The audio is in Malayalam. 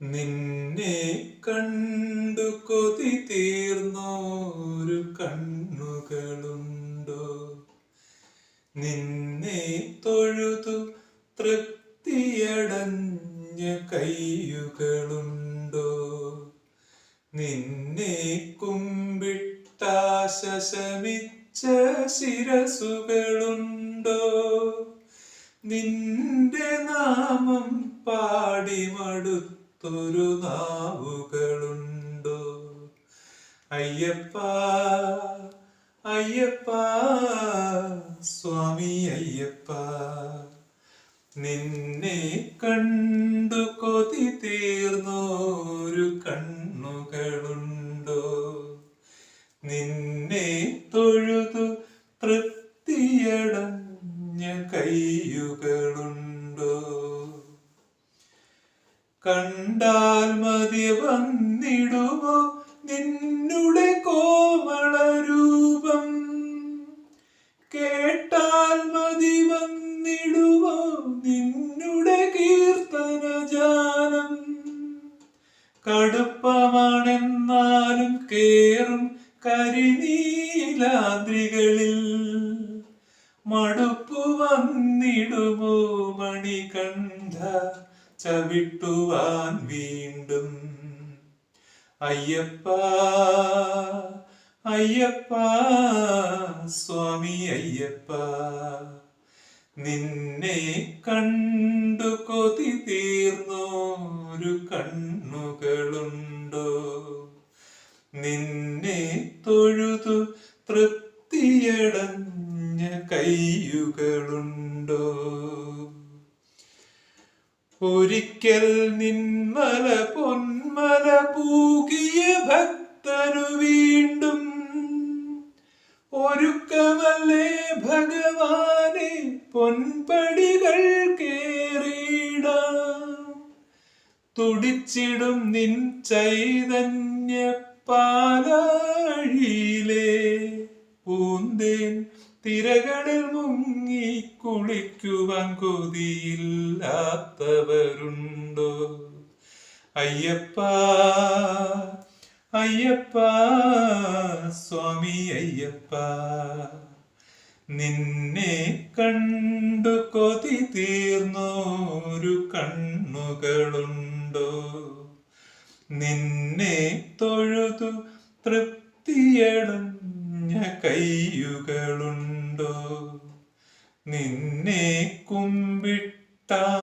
നിന്നെ കണ്ടു കൊതി തീർന്നോരു കണ്ണുകളുണ്ടോ? നിന്നെ തൊഴുതു തൃപ്തിയടഞ്ഞ കൈയുകളുണ്ടോ? നിന്നെ കുമ്പിട്ടാശമിച്ച ശിരസുകളുണ്ടോ? നിന്റെ നാമം പാടി മടുത്തൊരു നാവുകളുണ്ടോ? അയ്യപ്പ അയ്യപ്പ സ്വാമി അയ്യപ്പ, നിന്നെ കണ്ടു കൊതി തീർന്നോരു കണ്ണുകളുണ്ടോ? നിന്നെ തൊഴുതു തൃപ്തിയടഞ്ഞ കൈയുകളുണ്ടോ? കണ്ടാൽ മതി വന്നിടുമോ നിന്നുടെ കോമള രൂപം? കേട്ടാൽ മതി വന്നിടുമോ നിന്നുടെ കീർത്തനജാലം? കടുപ്പമാണെന്നാലും കേറും കരിനീലാദ്രികളിൽ മടുപ്പു വന്നിടുമോ മണികണ്ഠ ചവിട്ടുവാൻ വീണ്ടും? അയ്യപ്പ അയ്യപ്പ സ്വാമി അയ്യപ്പ, നിന്നെ കണ്ടു കൊതി തീർന്നോരു കണ്ണുകളുണ്ടോ? നിന്നെ തൊഴുതു തൃപ്തിയടഞ്ഞ കൈയുകളുണ്ടോ? ഒരിക്കൽ നിന്മല പൊന്മല പൂകിയ ഭക്തനു വീണ്ടും ഒരുക്കമല്ലേ ഭഗവാനെ പൊൻപടികൾ കേറിടാം? തുടിച്ചിടും നിൻ ചൈതന്യ പാലാഴിയിലെ പൂന്തേൻ തിരകളിൽ മുങ്ങി കുളിക്കുവാൻ കൊതിയില്ലാത്തവരുണ്ടോ? അയ്യപ്പ അയ്യപ്പ സ്വാമി അയ്യപ്പ, നിന്നെ കണ്ടു കൊതി തീർന്നോരു കണ്ണുകളുണ്ടോ? നിന്നെ തൊഴുതു തൃപ്തിയടഞ്ഞ കൈയുകളുണ്ടോ? നിന്നെ കുമ്പിട്ട